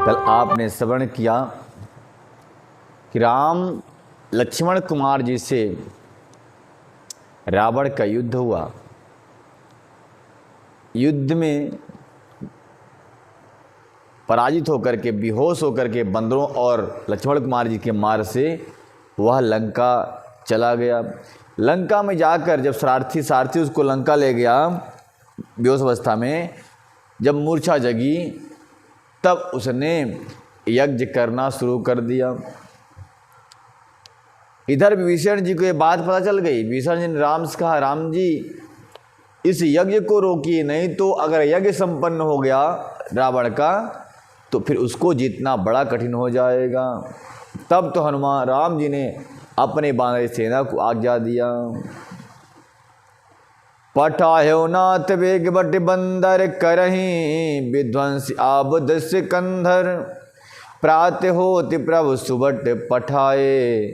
कल आपने श्रवण किया कि राम लक्ष्मण कुमार जी से रावण का युद्ध हुआ। युद्ध में पराजित होकर के, बेहोश होकर के बंदरों और लक्ष्मण कुमार जी के मार से वह लंका चला गया। लंका में जाकर जब सारथी उसको लंका ले गया बेहोश अवस्था में, जब मूर्छा जगी तब उसने यज्ञ करना शुरू कर दिया। इधर विभीषण जी को ये बात पता चल गई। विभीषण जी ने राम से कहा, राम जी इस यज्ञ को रोकिए, नहीं तो अगर यज्ञ संपन्न हो गया रावण का तो फिर उसको जीतना बड़ा कठिन हो जाएगा। तब तो हनुमान राम जी ने अपने बानर सेना को आज्ञा दिया। पठायो नाथ वेग बट बंदर करहीं, विध्वंस आबुद सिकंदर, प्रात होति प्रभु सुबट पठाए,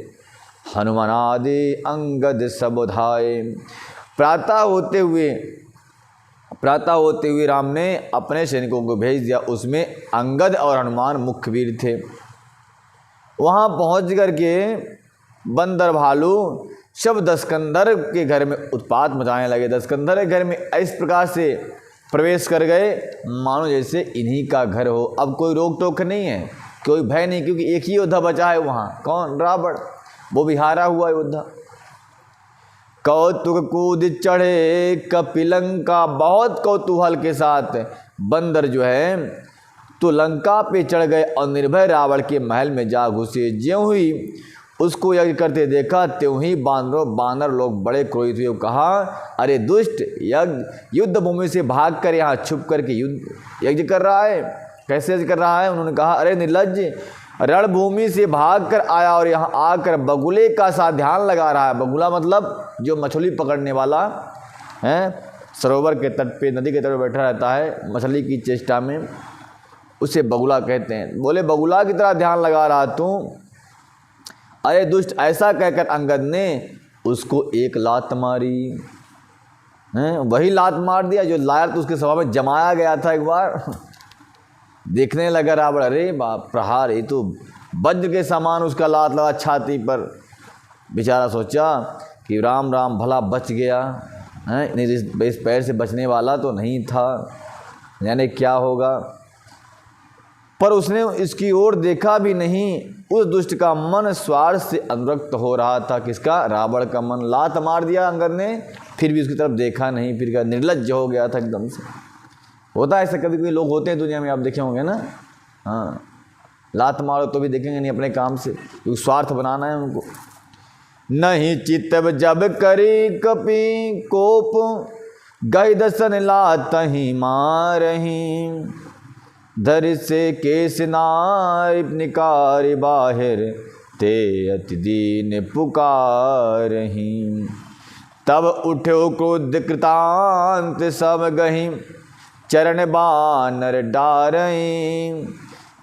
हनुमानादि अंगद सबुधाए। प्रातः होते हुए राम ने अपने सैनिकों को भेज दिया। उसमें अंगद और हनुमान मुख्य वीर थे। वहाँ पहुँच कर के बंदर भालू सब दस्कंधर के घर में उत्पात मचाने लगे। दस्कंधर के घर में इस प्रकार से प्रवेश कर गए मानो जैसे इन्हीं का घर हो। अब कोई रोक टोक नहीं है, कोई भय नहीं, क्योंकि एक ही योद्धा बचा है वहाँ। कौन? रावण। वो भी हारा हुआ योद्धा। कौतुक कूद चढ़े कपिलंका, बहुत कौतूहल के साथ बंदर जो है तो लंका पे चढ़ गए और निर्भय रावण के महल में जा घुसे। ज्यों ही उसको यज्ञ करते देखा त्यों ही बानर लोग बड़े क्रोधित हुए। कहा, अरे दुष्ट, युद्ध भूमि से भाग कर यहाँ छुप करके यज्ञ कर रहा है। कैसे यज्ञ कर रहा है? उन्होंने कहा, अरे निर्लज्ज, रणभूमि से भाग कर आया और यहाँ आकर बगुले का सा ध्यान लगा रहा है। बगुला मतलब जो मछली पकड़ने वाला है, सरोवर के तट पे, नदी के तट पर बैठा रहता है मछली की चेष्टा में, उसे बगुला कहते हैं। बोले, बगुला की तरह ध्यान लगा रहा तू? अरे दुष्ट, ऐसा कहकर अंगद ने उसको एक लात मारी। वही लात मार दिया जो लाया तो उसके सभा में जमाया गया था एक बार। देखने लगा रावण, अरे बाप, प्रहार, ये तो वज्र के समान उसका लात लगा छाती पर। बेचारा सोचा कि राम राम भला बच गया, नहीं इस पैर से बचने वाला तो नहीं था, यानी क्या होगा। पर उसने इसकी ओर देखा भी नहीं। उस दुष्ट का मन स्वार्थ से अनुरक्त हो रहा था। किसका? रावण का मन। लात मार दिया अंगद ने, फिर भी उसकी तरफ देखा नहीं। फिर क्या, निर्लज्ज हो गया था एकदम से। होता है ऐसे, कभी कोई लोग होते हैं दुनिया में, आप देखे होंगे ना। हाँ, लात मारो तो भी देखेंगे नहीं अपने काम से, क्योंकि स्वार्थ बनाना है उनको। नहीं चितब जब करी कपि कोप, गई दसन लात ही मारही, धर से केस नार निकार बाहिर, ते अति दीन पुकारही। तब उठो क्रोध कृतांत सब गही, चरण बानर डारई,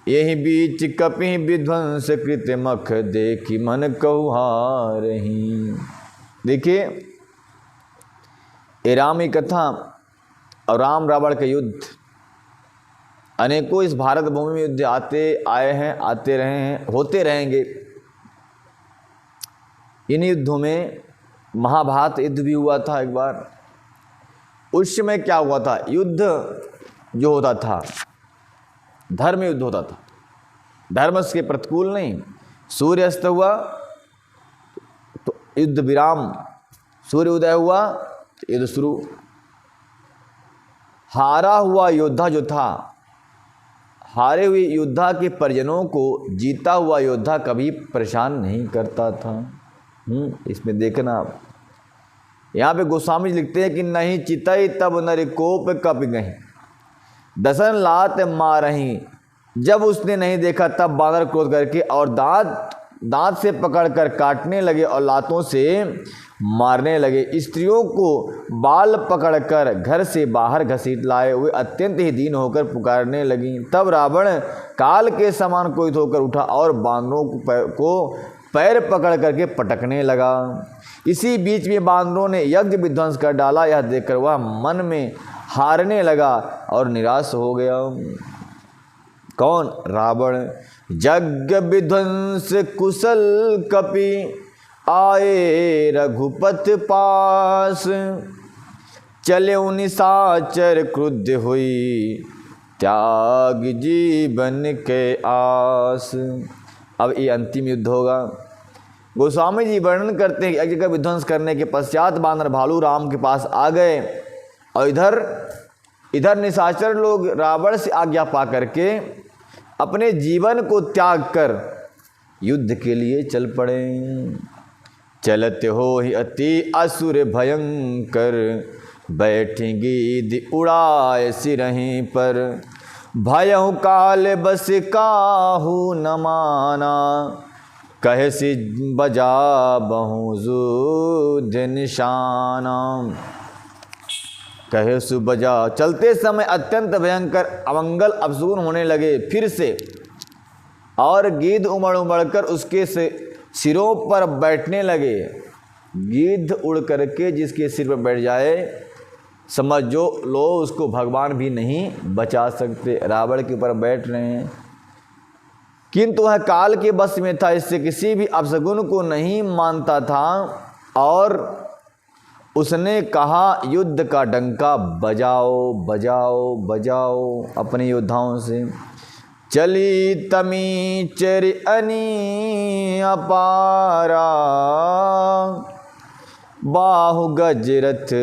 यही बीच कपि विध्वंस कृत मख, देखी मन कहुहारही। देखिए, ये राम की कथा और राम रावण के युद्ध, अनेकों इस भारत भूमि में युद्ध आए हैं, आते रहे हैं, होते रहेंगे। इन युद्धों में महाभारत युद्ध भी हुआ था एक बार। उस समय क्या हुआ था? युद्ध जो होता था, धर्म युद्ध होता था, धर्म के प्रतिकूल नहीं। सूर्य अस्त हुआ तो युद्ध विराम, सूर्य उदय हुआ तो युद्ध शुरू। हारा हुआ योद्धा जो था, हारे हुए योद्धा के परिजनों को जीता हुआ योद्धा कभी परेशान नहीं करता था। इसमें देखना आप, यहाँ पे गोस्वामी लिखते हैं कि नहीं चितई तब नरकोप कप गहीं, दसन लात मारही। जब उसने नहीं देखा तब बानर क्रोध करके और दांत से पकड़कर काटने लगे और लातों से मारने लगे। स्त्रियों को बाल पकड़कर घर से बाहर घसीट लाए। वे अत्यंत ही दीन होकर पुकारने लगी। तब रावण काल के समान क्रोधित होकर उठा और बानरों को पैर पकड़ करके पटकने लगा। इसी बीच में बानरों ने यज्ञ विध्वंस कर डाला। यह देखकर वह मन में हारने लगा और निराश हो गया। कौन? रावण। यज्ञ विध्वंस कुशल कपि आए रघुपति पास, चले निशाचर क्रुद्ध हुई त्याग जीवन के आस। अब ये अंतिम युद्ध होगा। गोस्वामी जी वर्णन करते हैं कि यज्ञ का विध्वंस करने के पश्चात बानर भालू राम के पास आ गए और इधर निशाचर लोग रावण से आज्ञा पा करके अपने जीवन को त्याग कर युद्ध के लिए चल पड़े। चलते हो ही अति असुर भयंकर, बैठेंगी दी उड़ाए सिरहीं पर, भयहु काल बस काहू न माना, कहे सी बजा बहु निशाना। कहे सु बजा। चलते समय अत्यंत भयंकर अमंगल अपशगुन होने लगे फिर से, और गिद्ध उमड़ उमड़ कर उसके सिरों पर बैठने लगे। गिद्ध उड़ करके जिसके सिर पर बैठ जाए समझ लो उसको भगवान भी नहीं बचा सकते। रावण के ऊपर बैठ रहे हैं, किंतु वह काल के बस में था, इससे किसी भी अपशगुन को नहीं मानता था और उसने कहा युद्ध का डंका बजाओ बजाओ बजाओ अपने योद्धाओं से। चली तमी चरि अनी अपारा, बाहु गजरथ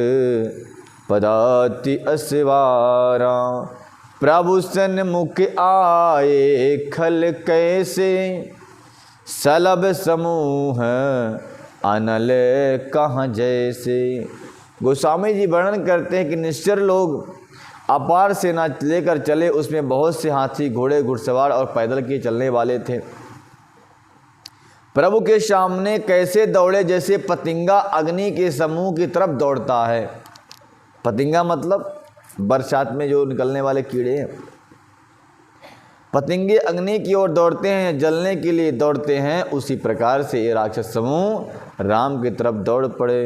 पदाति असवारा, प्रभु सन्मुख आए खल कैसे, सलभ समूह अनल कहाँ जैसे। गोस्वामी जी वर्णन करते हैं कि निश्चर लोग अपार सेना लेकर चले, उसमें बहुत से हाथी घोड़े घुड़सवार और पैदल के चलने वाले थे। प्रभु के सामने कैसे दौड़े, जैसे पतिंगा अग्नि के समूह की तरफ दौड़ता है। पतिंगा मतलब बरसात में जो निकलने वाले कीड़े हैं। पतिंगे अग्नि की ओर दौड़ते हैं, जलने के लिए दौड़ते हैं, उसी प्रकार से ये राक्षस समूह राम की तरफ दौड़ पड़े।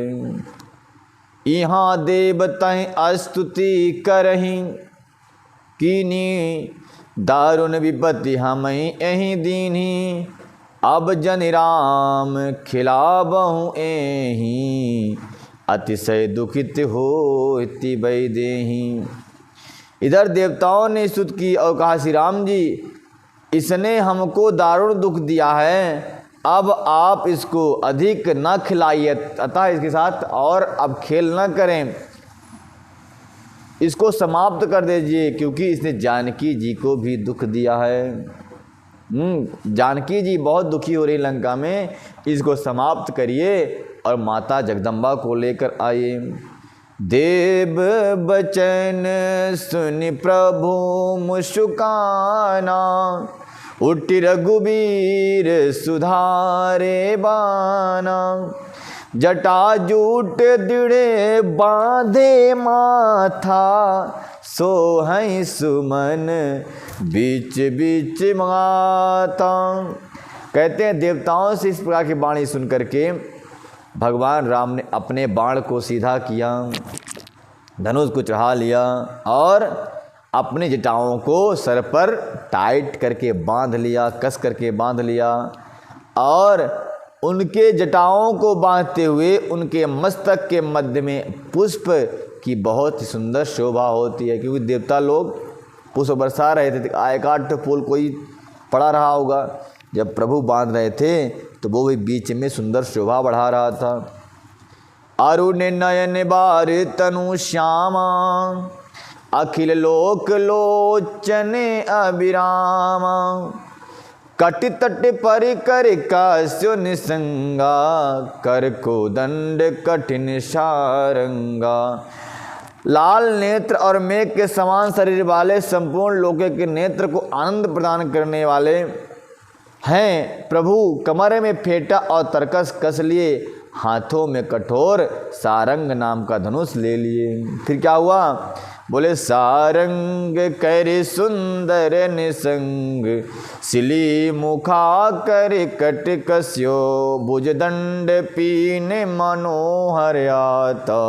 यहाँ देवताएं स्तुति करहीं, कीनी दारुण विपत्ति हमें यहीं दीनी, अब जन राम खिलाबहु एहीं, अतिशय दुखित हो इति वैदेहीं। इधर देवताओं ने स्तुति की और कहा, श्री राम जी इसने हमको दारुण दुख दिया है, अब आप इसको अधिक न खिलाइए, अतः इसके साथ और अब खेल न करें, इसको समाप्त कर दीजिए, क्योंकि इसने जानकी जी को भी दुख दिया है। जानकी जी बहुत दुखी हो रही लंका में, इसको समाप्त करिए और माता जगदम्बा को लेकर आइए। देव बचन सुनि प्रभु मुस्काना, उठि रघुबीर सुधारे बाना, जटा जूट दृढ़ बांधे माथा, सोहै सुमन बीच बीच माता। कहते हैं देवताओं से इस प्रकार की वाणी सुन करके भगवान राम ने अपने बाण को सीधा किया, धनुष को चढ़ा लिया और अपने जटाओं को सर पर टाइट करके बांध लिया, कस करके बांध लिया। और उनके जटाओं को बांधते हुए उनके मस्तक के मध्य में पुष्प की बहुत ही सुंदर शोभा होती है, क्योंकि देवता लोग पुष्प बरसा रहे थे। आयकाट फूल कोई पड़ा रहा होगा, जब प्रभु बांध रहे थे तो वो भी बीच में सुंदर शोभा बढ़ा रहा था। अरुण नयन बार तनु श्यामा, अखिल लोक लोचन अभिरामा, कटि तट पर कर कास्यो निसंगा, कर को दंड कठिन सारंगा। लाल नेत्र और मेघ के समान शरीर वाले संपूर्ण लोके के नेत्र को आनंद प्रदान करने वाले हैं प्रभु। कमर में फेटा और तरकस कस लिए, हाथों में कठोर सारंग नाम का धनुष ले लिए। फिर क्या हुआ? बोले सारंग कर सुंदर निसंग, सिली मुखा कर कट कस्यो, भुजदंड पीने मनोहर आता,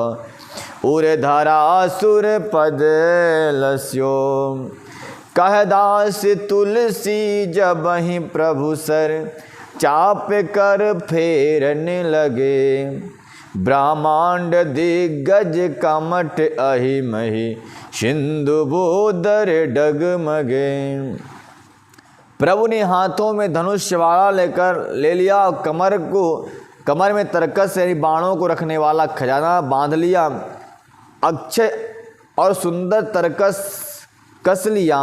उर धरा सुर पद लस्यो। कह दास तुलसी जब ही प्रभु सर चाप कर फेरने लगे। ब्रह्मांड दिग्गज कमठ अहि मही सिंधु बोदर डगमगे। प्रभु ने हाथों में धनुष वाला ले लिया और कमर में तरकस यानी बाणों को रखने वाला खजाना बांध लिया। अक्षय और सुंदर तरकस कस लिया।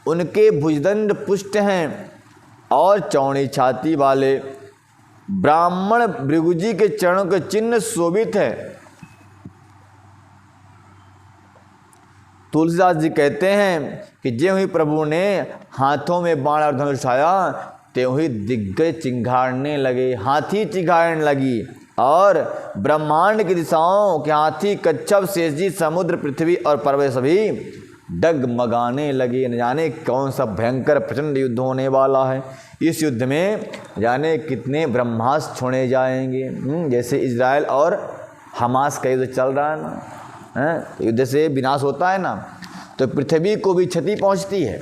उनके भुजदंड पुष्ट हैं और चौड़ी छाती वाले। ब्राह्मण भृगुजी के चरणों के चिन्ह शोभित है। तुलसीदास जी कहते हैं कि ज्यों ही प्रभु ने हाथों में बाण और धनुष उठाया त्यों ही दिग्गज चिंघाड़ने लगे, हाथी चिंघाड़ने लगी और ब्रह्मांड की दिशाओं के हाथी कच्छप शेषजी समुद्र पृथ्वी और पर्वत सभी डगमगाने लगे। न जाने कौन सा भयंकर प्रचंड युद्ध होने वाला है। इस युद्ध में जाने कितने ब्रह्मास्त्र छोड़े जाएंगे। जैसे इजराइल और हमास का युद्ध चल रहा है ना, युद्ध से विनाश होता है ना, तो पृथ्वी को भी क्षति पहुंचती है,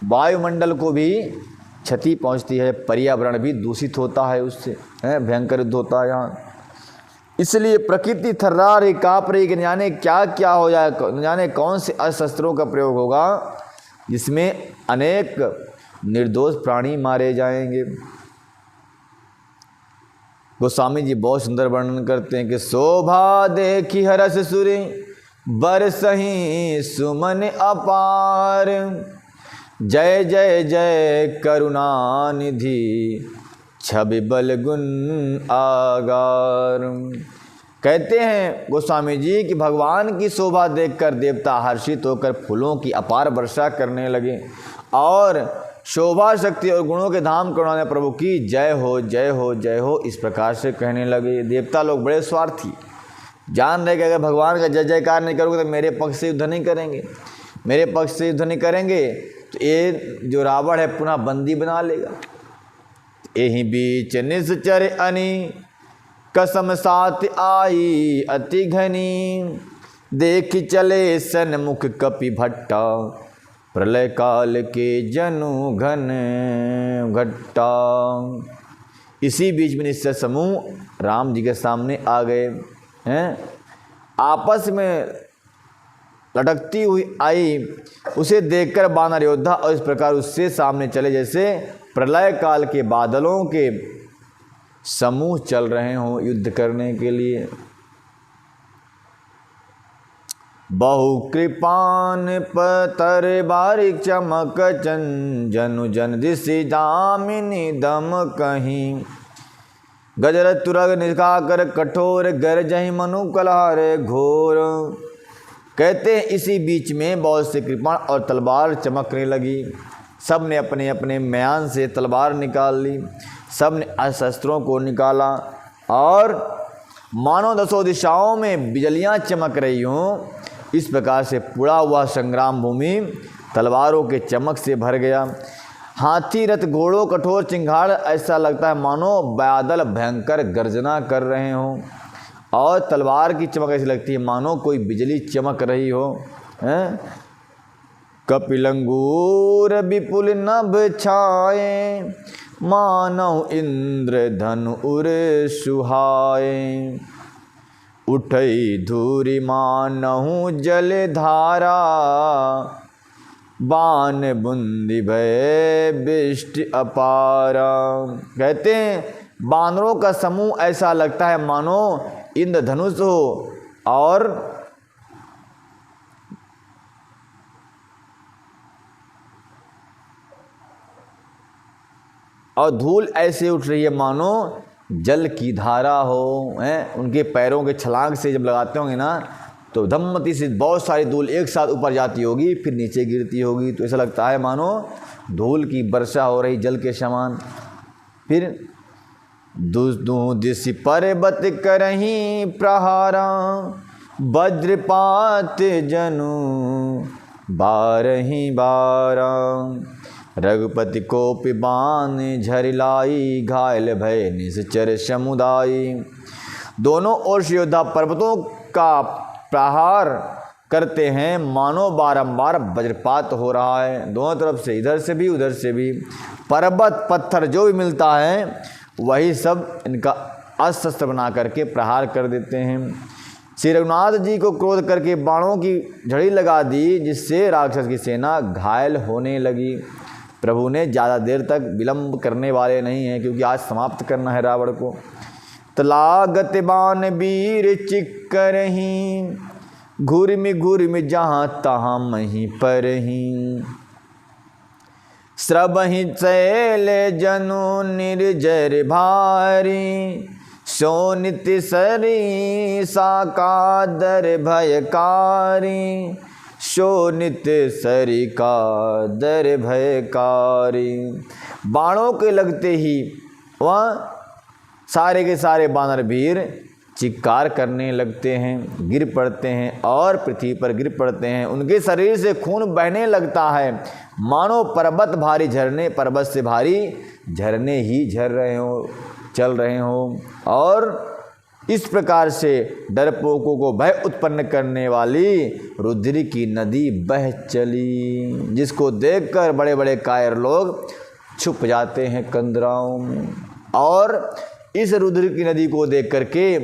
वायुमंडल को भी क्षति पहुंचती है, पर्यावरण भी दूषित होता है, उससे भयंकर युद्ध होता है यहाँ। इसलिए प्रकृति थर्रा रही, काँप रही कि न जाने क्या क्या हो जाए, न जाने कौन से अस्त्रों का प्रयोग होगा जिसमें अनेक निर्दोष प्राणी मारे जाएंगे। गोस्वामी जी बहुत सुंदर वर्णन करते हैं कि शोभा देखी हरस सुरी बरसहीं सुमन अपार। जय जय जय करुणा निधि छवि बल गुण आगार। कहते हैं गोस्वामी जी कि भगवान की शोभा देखकर देवता हर्षित होकर फूलों की अपार वर्षा करने लगे और शोभा शक्ति और गुणों के धाम करुणा प्रभु की जय हो जय हो जय हो इस प्रकार से कहने लगे। देवता लोग बड़े स्वार्थी, जान रहे कि अगर भगवान का जय जयकार नहीं करोगे तो मेरे पक्ष से युद्ध नहीं करेंगे, मेरे पक्ष से युद्ध नहीं करेंगे तो ये जो रावण है पुनः बंदी बना लेगा। यही बीच निश्चर अनि कसम साथ आई अति घनी। देख चले सन्मुख कपि भट्टा प्रलय काल के जनु घन घट्टा। इसी बीच में निश्चर समूह राम जी के सामने आ गए हैं। आपस में लटकती हुई आई, उसे देखकर वानर योद्धा और इस प्रकार उससे सामने चले जैसे प्रलय काल के बादलों के समूह चल रहे हों युद्ध करने के लिए। बहु कृपान पतर बारिक चमक जनु जन दिशि दामिनी दम कहीं। गजर तुरग निकाकर कठोर गरजहि मनु कलहार घोर। कहते हैं इसी बीच में बहुत से कृपाण और तलवार चमकने लगी। सब ने अपने अपने म्यान से तलवार निकाल ली, सब ने अस्त्रों को निकाला और मानो दसों दिशाओं में बिजलियां चमक रही हों। इस प्रकार से पुड़ा हुआ संग्राम भूमि तलवारों के चमक से भर गया। हाथी रथ घोड़ों कठोर चिंगाड़, ऐसा लगता है मानो बादल भयंकर गर्जना कर रहे हों और तलवार की चमक ऐसी लगती है मानो कोई बिजली चमक रही हो। कपिलंगूर विपुल नभ छाए मानव इंद्र धनु उर सुहाए। उठई धूरी मानहु जल धारा बान बुंदी भय बिष्ट अपारा। कहते हैं बानरों का समूह ऐसा लगता है मानो इंद्रधनुष हो और धूल ऐसे उठ रही है मानो जल की धारा हो। उनके पैरों के छलांग से जब लगाते होंगे ना तो धम्मती से बहुत सारी धूल एक साथ ऊपर जाती होगी फिर नीचे गिरती होगी, तो ऐसा लगता है मानो धूल की वर्षा हो रही जल के समान। फिर दूं दिशि पर्वत करहीं प्रहारा वज्रपात जनु बारहीं बारा। रघुपति कोपि बाण झरिलाई घायल भय निश्चर समुदायी। दोनों ओर से योद्धा पर्वतों का प्रहार करते हैं मानो बारंबार वज्रपात हो रहा है, दोनों तरफ से, इधर से भी उधर से भी। पर्वत पत्थर जो भी मिलता है वही सब इनका अस्त्र शस्त्र बना करके प्रहार कर देते हैं। श्री रघुनाथ जी को क्रोध करके बाणों की झड़ी लगा दी, जिससे राक्षस की सेना घायल होने लगी। प्रभु ने ज़्यादा देर तक विलंब करने वाले नहीं हैं, क्योंकि आज समाप्त करना है रावण को। तलागत बाण वीर चिक्करहीं, घुर्मि जहाँ तहाँ महीं परहीं। स्रबहि शैल जनु निर्जर भारी, शोणित सरी साकादर भयकारी। शोणित सरी का दर भयकारी। बाणों के लगते ही वह सारे के सारे वानर वीर चिक्कार करने लगते हैं, गिर पड़ते हैं और पृथ्वी पर गिर पड़ते हैं। उनके शरीर से खून बहने लगता है, मानो पर्वत भारी झरने, पर्वत से भारी झरने ही झर रहे हों, चल रहे हों। और इस प्रकार से डरपोकों को भय उत्पन्न करने वाली रुद्र की नदी बह चली, जिसको देखकर बड़े बड़े कायर लोग छुप जाते हैं कंदराओं में। और इस रुद्र की नदी को देख करके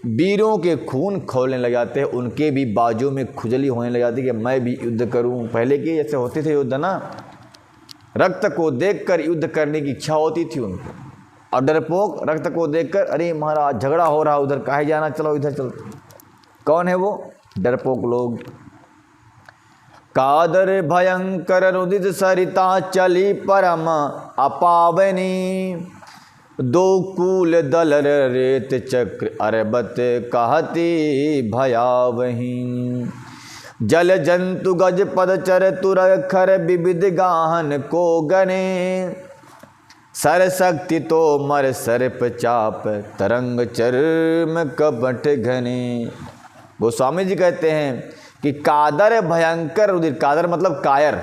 वीरों के खून खौलने लग जाते हैं, उनके भी बाजू में खुजली होने लग जाती है कि मैं भी युद्ध करूं। पहले के जैसे होते थे युद्ध ना, रक्त को देखकर युद्ध करने की इच्छा होती थी उनको। और डरपोक रक्त को देखकर, अरे महाराज झगड़ा हो रहा उधर, काहे जाना, चलो इधर चलते। कौन है वो? डरपोक लोग। कादर भयंकर रुदित सरिता चली परम अपावनी। दो कूल दल रेत चक्र अरबत कहती भयावही। जल जंतु गज पद चर तुर खर विविध गाहन को गने। सर शक्ति तो मर सर्प चाप तरंग चर्म कपट घने। गोस्वामी जी कहते हैं कि कादर भयंकर रुधिर, कादर मतलब कायर,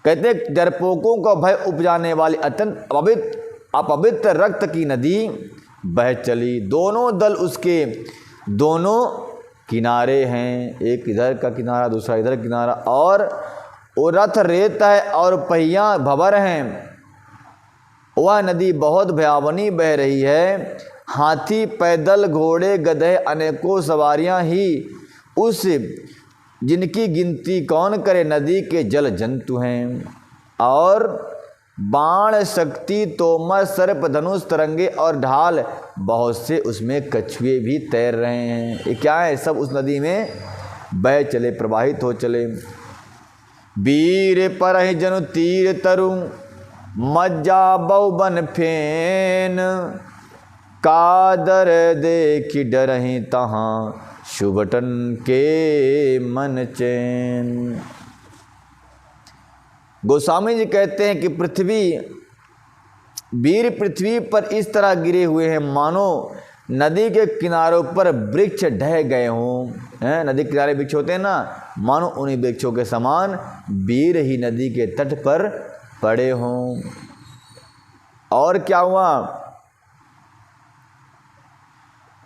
कहते डरपोकों को भय उपजाने वाली अत्यंत अपवित्र रक्त की नदी बह चली। दोनों दल उसके दोनों किनारे हैं, एक इधर का किनारा दूसरा इधर किनारा, और वो रथ रेत है और पहिया भंवर हैं। वह नदी बहुत भयावनी बह रही है। हाथी, पैदल, घोड़े, गधे, अनेकों सवारियां ही उस, जिनकी गिनती कौन करे, नदी के जल जंतु हैं। और बाण, शक्ति, तोमर, सर्प, धनुष, तरंगे और ढाल, बहुत से उसमें कछुए भी तैर रहे हैं। ये क्या है? सब उस नदी में बह चले, प्रवाहित हो चले। वीर परहि जनु तीर तरु, मज्जा बहुबन फेन। कादर देखि डरहि तहाँ, शुभटन के मन चैन। गोस्वामी जी कहते हैं कि वीर पृथ्वी पर इस तरह गिरे हुए हैं मानो नदी के किनारों पर वृक्ष ढह गए हों। नदी के किनारे वृक्ष होते हैं ना, मानो उन्हीं वृक्षों के समान वीर ही नदी के तट पर पड़े हों। और क्या हुआ?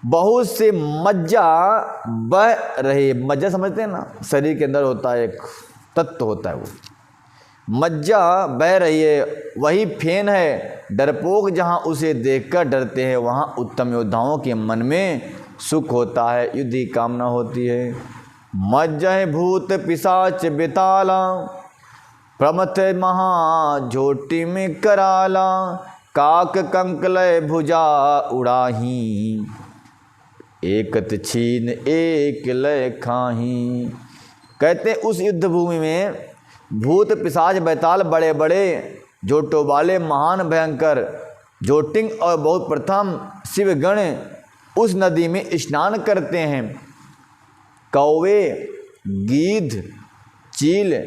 बहुत से मज्जा बह रहे। मज्जा समझते हैं ना, शरीर के अंदर होता है, एक तत्व होता है, वो मज्जा बह रही है, वही फेन है। डरपोक जहाँ उसे देखकर डरते हैं, वहाँ उत्तम योद्धाओं के मन में सुख होता है, युद्ध की कामना होती है। मज्जह भूत पिशाच बेताला, प्रमथ महा झोटी में कराला। काक कंकलय भुजा उड़ाही, एकत छीन एक लय खाही। कहते उस युद्ध भूमि में भूत पिशाच बैताल, बड़े बड़े जोटों वाले, महान भयंकर जोटिंग और बहुत प्रथम शिवगण उस नदी में स्नान करते हैं। कौवे, गीध, चील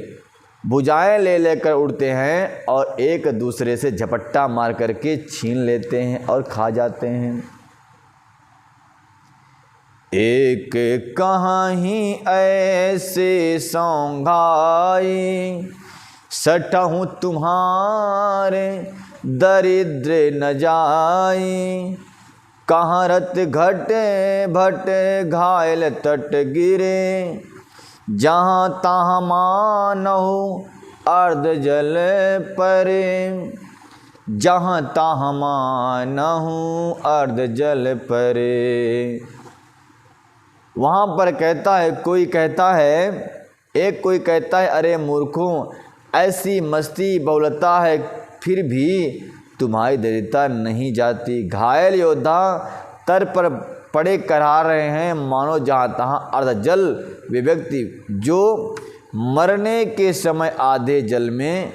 भुजाएं ले लेकर उड़ते हैं और एक दूसरे से झपट्टा मार करके छीन लेते हैं और खा जाते हैं। एक कहाँ ही ऐसे सौंघाई, सटहूँ तुम्हारे दरिद्र न जाई। कहाँ रत घटे भटे घायल तट गिरे, जहाँ तहाँ मानहु अर्ध जल परे, जहाँ तहाँ मानहु अर्ध जल परे। वहाँ पर कहता है, कोई कहता है, एक कोई कहता है, अरे मूर्खों, ऐसी मस्ती बहुलता है फिर भी तुम्हारी दरिद्रता नहीं जाती। घायल योद्धा तर पर पड़े करा रहे हैं, मानो जहाँ तहाँ अर्ध जल। वे व्यक्ति जो मरने के समय आधे जल में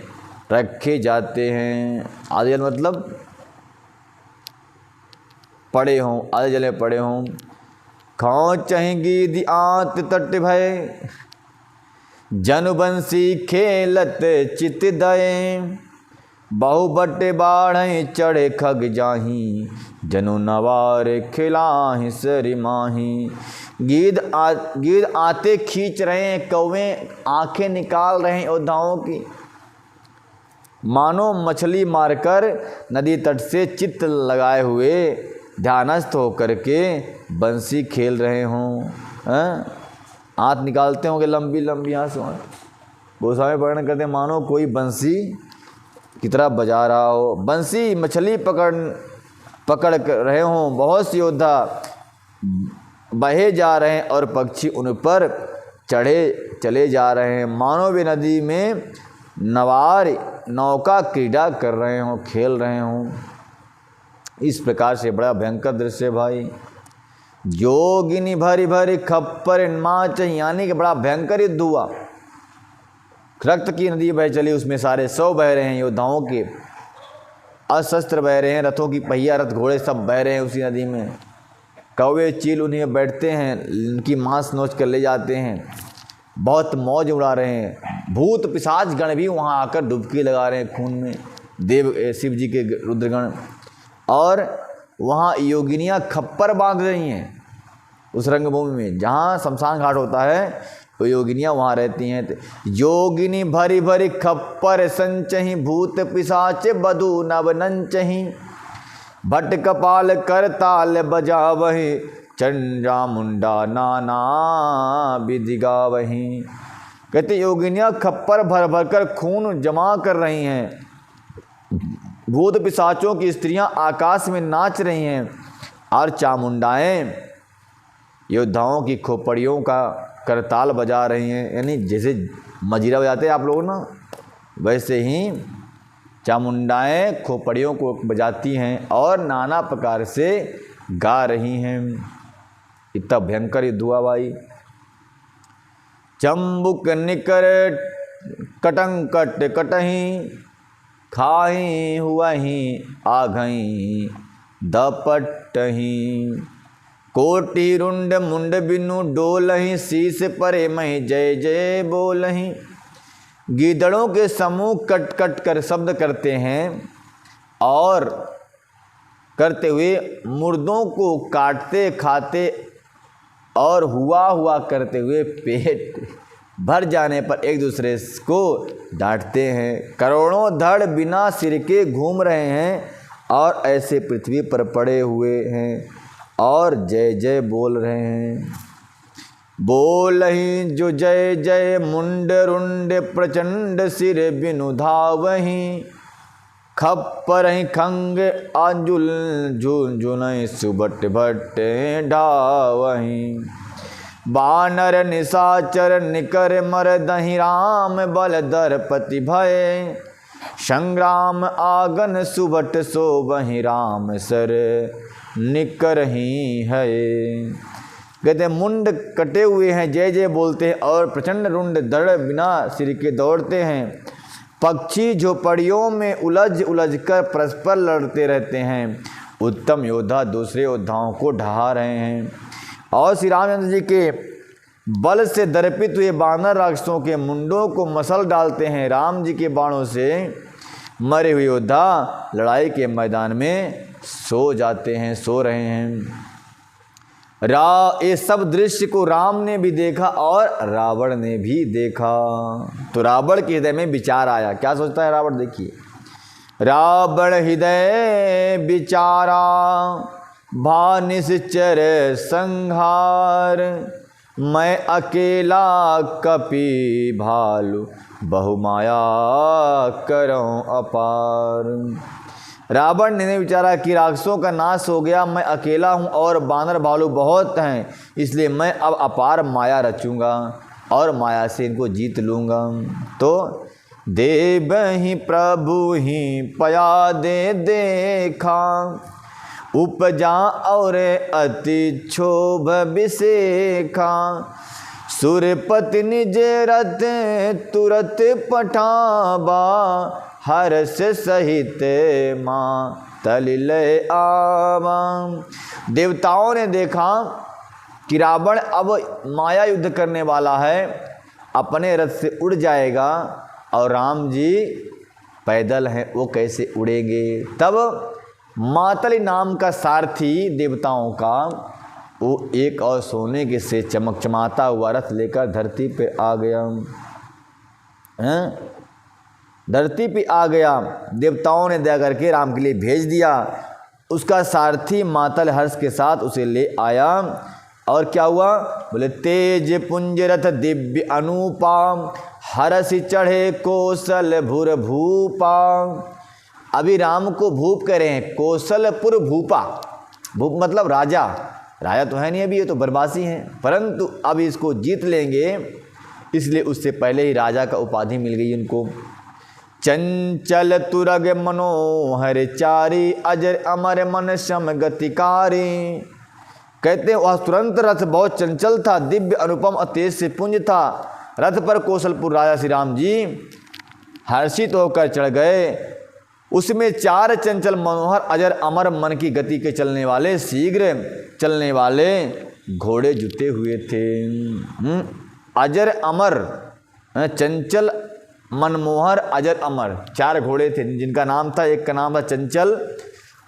रखे जाते हैं। आधे जल मतलब पड़े हों, आधे जल में पड़े हों। खाओ चहेंगी दी आंत तट भय, जनुबंसी खेलत चित दये। बहु बटे बाढ़ चढ़े खग जाही, जनु नवार खिलाहि सरि माही। गीद आते खींच रहे हैं, कौवे आंखें निकाल रहे हैं योद्धाओं की, मानो मछली मारकर नदी तट से चित्त लगाए हुए ध्यानस्थ होकर के बंसी खेल रहे हों। आंत निकालते होंगे लंबी लंबी आंसू। गोस्वामी वर्णन करते मानो कोई बंसी की तरह बजा रहा हो। बंसी मछली पकड़ रहे हों। बहुत से योद्धा बहे जा रहे हैं और पक्षी उन पर चढ़े चले जा रहे हैं, मानो वे नदी में नवार नौका क्रीड़ा कर रहे हों, खेल रहे हों। इस प्रकार से बड़ा भयंकर दृश्य भाई। जोगिनी भरी भरी खप्पर माच, यानी कि बड़ा भयंकर युद्ध हुआ। रक्त की नदी बह चली, उसमें सारे 100 बह रहे हैं योद्धाओं के, अशस्त्र बह रहे हैं, रथों की पहिया रथ घोड़े सब बह रहे हैं उसी नदी में। कौवे चील उन्हें बैठते हैं, उनकी मांस नोच कर ले जाते हैं, बहुत मौज उड़ा रहे हैं। भूत पिशाच गण भी वहाँ आकर डुबकी लगा रहे हैं खून में, देव शिव जी के रुद्रगण। और वहाँ योगिनियाँ खप्पर बांध रही हैं उस रंगभूमि में, जहाँ शमशान घाट होता है तो योगिनियाँ वहाँ रहती हैं। योगिनी भरी भरी खप्पर संचही, भूत पिशाच बधु नव नंचही। भट्ट कपाल कर ताल बजावही, चंद्रा मुंडा नाना विधि गावही। कहते योगिनियाँ खप्पर भर भर कर खून जमा कर रही हैं, भूत पिशाचों की स्त्रियां आकाश में नाच रही हैं, और चामुंडाएं योद्धाओं की खोपड़ियों का करताल बजा रही हैं। यानी जैसे मजीरा बजाते हैं आप लोग ना, वैसे ही चामुंडाएं खोपड़ियों को बजाती हैं और नाना प्रकार से गा रही हैं। इतना भयंकर युद्ध हुआ भाई। चंबुक निकर कटंकट कटही, खाही हुआही आघई दपटही। कोटि रुंड मुंड बिनु डोलही, शीस परे मही जय जय बोलही। गीदड़ों के समूह कट कट कर शब्द करते हैं और करते हुए मुर्दों को काटते खाते और हुआ हुआ करते हुए पेट भर जाने पर एक दूसरे को डांटते हैं। करोड़ों धड़ बिना सिर के घूम रहे हैं और ऐसे पृथ्वी पर पड़े हुए हैं और जय जय बोल रहे हैं। बोलही जो जय जय मुंड रुंड, प्रचंड सिर बिनु धावही। खप्परहि खंग आंजुल झुनझुनहि, सुबट भट्ट ढावही। बानर निशाचर निकर मरदहि, राम बल दरपति भय। संग्राम आगन सुबट सोबहि, राम सर निकरहि है। कहते हैं मुंड कटे हुए हैं, जय जय बोलते हैं, और प्रचंड रुंड धड़ बिना सिर के दौड़ते हैं। पक्षी झोपड़ियों में उलझ उलझ कर परस्पर लड़ते रहते हैं। उत्तम योद्धा दूसरे योद्धाओं को ढहा रहे हैं। और श्री रामचंद्र जी के बल से दर्पित हुए बानर राक्षसों के मुंडों को मसल डालते हैं। राम जी के बाणों से मरे हुए योद्धा लड़ाई के मैदान में सो जाते हैं, सो रहे हैं। ये सब दृश्य को राम ने भी देखा और रावण ने भी देखा। तो रावण के हृदय में विचार आया। क्या सोचता है रावण? देखिए, रावण हृदय विचारा, भानिश्चर संहार। मैं अकेला कपि भालू बहुमाया करऊं अपार। रावण ने विचारा कि राक्षसों का नाश हो गया, मैं अकेला हूँ और बानर भालू बहुत हैं, इसलिए मैं अब अपार माया रचूँगा और माया से इनको जीत लूँगा। तो देव ही प्रभु ही पया दे देखा, उपजा और अति क्षोभ विसेखा, सुरपति निज रथ तुरत पठाबा, हर्ष सहित माँ तलिल आवा। देवताओं ने देखा कि रावण अब माया युद्ध करने वाला है, अपने रथ से उड़ जाएगा और राम जी पैदल हैं, वो कैसे उड़ेंगे। तब मातली नाम का सारथी देवताओं का, वो एक और सोने के से चमकचमाता हुआ रथ लेकर धरती पे आ गया। धरती पे आ गया, देवताओं ने दया करके राम के लिए भेज दिया। उसका सारथी मातल हर्ष के साथ उसे ले आया और क्या हुआ, बोले तेज पुंज रथ दिव्य अनुपा, हरस चढ़े कौशल भूर भूपा। अभी राम को भूप कह रहे हैं, कौशलपुर भूपा। भूप मतलब राजा, राजा तो है नहीं अभी, ये तो बनवासी हैं, परंतु अब इसको जीत लेंगे, इसलिए उससे पहले ही राजा का उपाधि मिल गई उनको। चंचल तुरग मनोहर चारी, अजर अमर मन सम गतिकारी। कहते हैं वह तुरंत रथ बहुत चंचल था, दिव्य अनुपम और तेज से पुंज था। रथ पर कौशलपुर राजा श्री राम जी हर्षित होकर चढ़ गए। उसमें 4 चंचल मनोहर अजर अमर मन की गति के चलने वाले, शीघ्र चलने वाले घोड़े जुटे हुए थे। अजर अमर, चंचल मनमोहर अजर अमर, 4 घोड़े थे जिनका नाम था, एक का नाम था चंचल,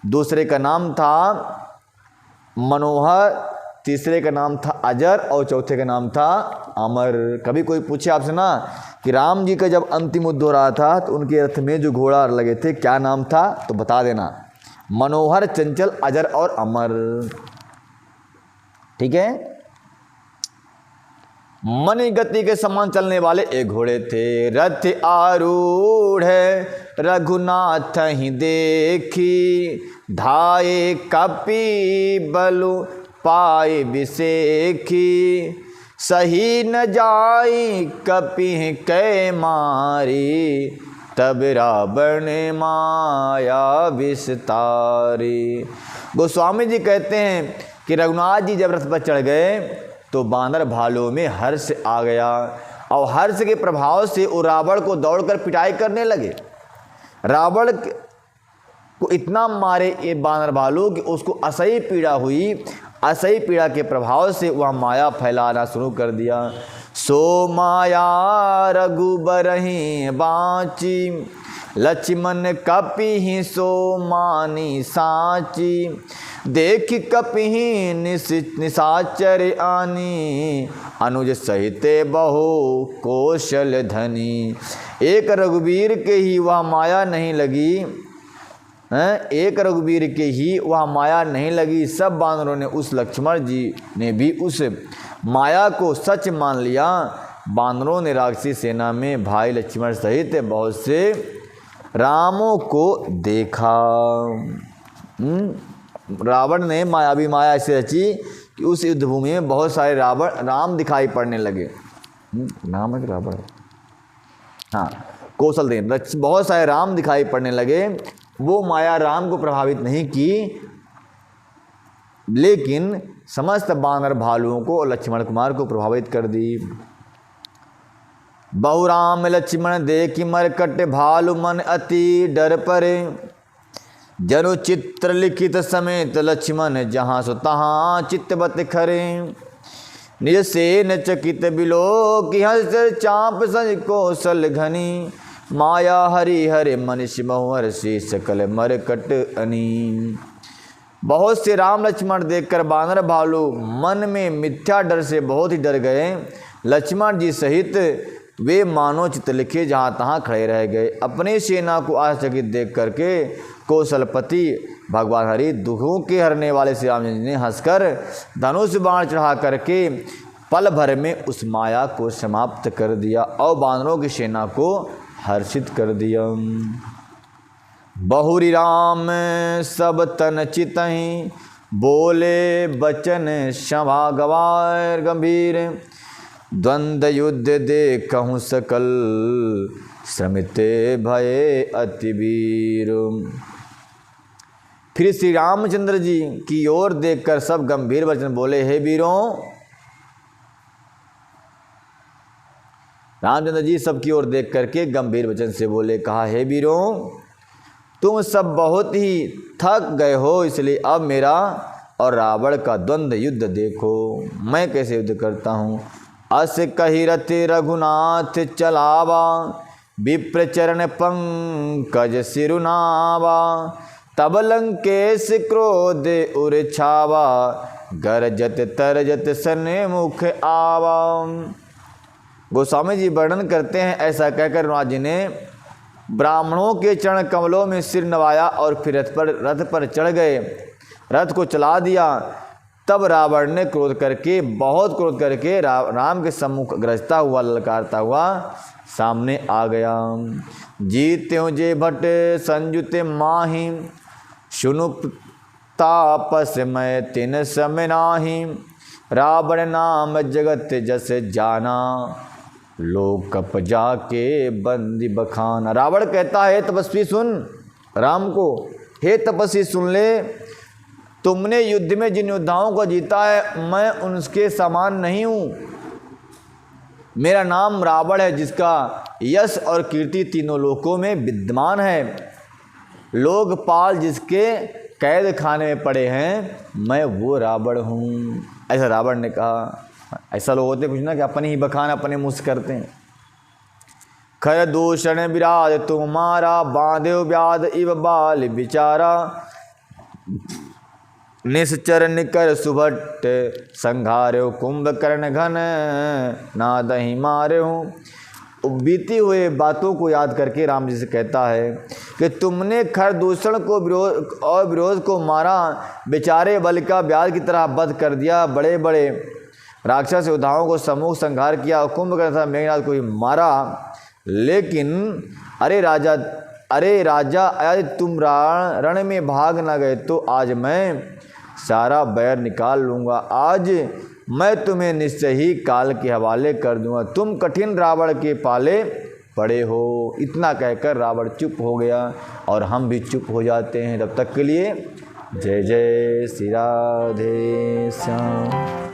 दूसरे का नाम था मनोहर, तीसरे का नाम था अजर और चौथे का नाम था अमर। कभी कोई पूछे आपसे ना कि राम जी का जब अंतिम युद्ध हो रहा था तो उनके रथ में जो घोड़ा लगे थे क्या नाम था, तो बता देना, मनोहर, चंचल, अजर और अमर। ठीक है। मन गति के समान चलने वाले एक घोड़े थे। रथ आरूढ़ रघुनाथ ही देखी, धाये कपि बलु पाए विसेखी, सही न जाई कपि कै मारी, तब रावण माया विस्तारी। गोस्वामी जी कहते हैं कि रघुनाथ जी जब रथ पर चढ़ गए तो बानर भालों में हर्ष आ गया और हर्ष के प्रभाव से वो रावण को दौड़कर पिटाई करने लगे। रावण को इतना मारे ये बानर भालू कि उसको असह्य पीड़ा हुई। असह्य पीड़ा के प्रभाव से वह माया फैलाना शुरू कर दिया। सो माया रघुबरहि बाँची, लक्ष्मण कपिहि सो मानी साची, देख कपिहि निशाचर आनी, अनुज सहित बहु कौशल धनी। एक रघुवीर के ही वह माया नहीं लगी, एक रघुवीर के ही वह माया नहीं लगी। सब बानरों ने, उस लक्ष्मण जी ने भी उस माया को सच मान लिया। बानरों ने राक्षसी सेना में भाई लक्ष्मण सहित बहुत से रामों को देखा। रावण ने मायावी माया ऐसे रची कि उस युद्ध भूमि में बहुत सारे राम दिखाई पड़ने लगे। नाम है रावण, हाँ, कौशल देन, बहुत सारे राम दिखाई पड़ने लगे। वो माया राम को प्रभावित नहीं की, लेकिन समस्त बानर भालुओं को और लक्ष्मण कुमार को प्रभावित कर दी। बहु राम लक्ष्मण देखि मरकट, भालु मन अति डर परे, जनु चित्र लिखित समेत, लक्ष्मण जहाँ सो तहाँ चित्तवत खरे, निज सेन चकित बिलो की हंस चाप सज कौशल घनी, माया हरि हरे मनुष्य बहुवर से सकल मरकट अनी। बहुत से राम लक्ष्मण देखकर बानर भालू मन में मिथ्या डर से बहुत ही डर गए। लक्ष्मण जी सहित वे मानो चित्त लिखे जहाँ तहाँ खड़े रह गए। अपनी सेना को आश्चर्यचकित देख करके कौशलपति भगवान हरि दुखों के हरने वाले श्री राम जी ने हंसकर धनुष बाण चढ़ा करके पल भर में उस माया को समाप्त कर दिया और बानरों की सेना को हर्षित कर दिया। बहुरी राम सब तन चितहि, बोले बचन क्षमा गवार गंभीर। द्वंद्व युद्ध देखहु सकल, श्रमिते भये अति वीर। फिर श्री रामचंद्र जी की ओर देखकर सब गंभीर वचन बोले, हे वीरों। रामचंद्र जी सबकी ओर देख करके गंभीर वचन से बोले, कहा, हे वीरों, तुम सब बहुत ही थक गए हो, इसलिए अब मेरा और रावण का द्वंद्व युद्ध देखो, मैं कैसे युद्ध करता हूँ। अस कही रति रघुनाथ चलावा, विप्र चरण पंकज सिरुनावा। तब लंकेश क्रोध उर छावा, गरजत तरजत सन्मुख आवा। गोस्वामी जी वर्णन करते हैं, ऐसा कहकर हनुमान जी ने ब्राह्मणों के चरण कमलों में सिर नवाया और फिर रथ पर चढ़ गए, रथ को चला दिया। तब रावण ने बहुत क्रोध करके राम के सम्मुख गरजता हुआ, ललकारता हुआ सामने आ गया। जीत्यों जे भट संयुते माही, सुनु तापस मैं तिन सम नाही। रावण नाम जगत जस जाना, लोक कप जाके बंदी बखाना। रावण कहता है, तपस्वी सुन राम को, हे तपस्वी सुन ले, तुमने युद्ध में जिन योद्धाओं को जीता है, मैं उनके समान नहीं हूँ। मेरा नाम रावण है, जिसका यश और कीर्ति तीनों लोकों में विद्यमान है। लोकपाल जिसके कैद खाने में पड़े हैं, मैं वो रावण हूँ, ऐसा रावण ने कहा। ऐसा लोग होते कुछ ना कि अपने ही बखान अपने मुँह से करते हैं। खर दूषण विराज तुम्हारा, बांधे व्याध इव बाल बिचारा। निश्चर निकर सुभट संघार्यो, कुंभकर्ण घन नादहि मार्यो। बीती हुए बातों को याद करके राम जी से कहता है कि तुमने खरदूषण को विरोध को मारा, बेचारे बल का व्याध की तरह वध कर दिया। बड़े बड़े राक्षस योद्धाओं को समूह संहार किया, कुंभकर्ण तथा मेघनाद को भी मारा। लेकिन अरे राजा यदि तुम रण में भाग न गए तो आज मैं सारा बैर निकाल लूँगा। आज मैं तुम्हें निश्चय ही काल के हवाले कर दूंगा, तुम कठिन रावण के पाले पड़े हो। इतना कहकर रावण चुप हो गया और हम भी चुप हो जाते हैं। तब तक के लिए जय जय श्री राधे श्याम।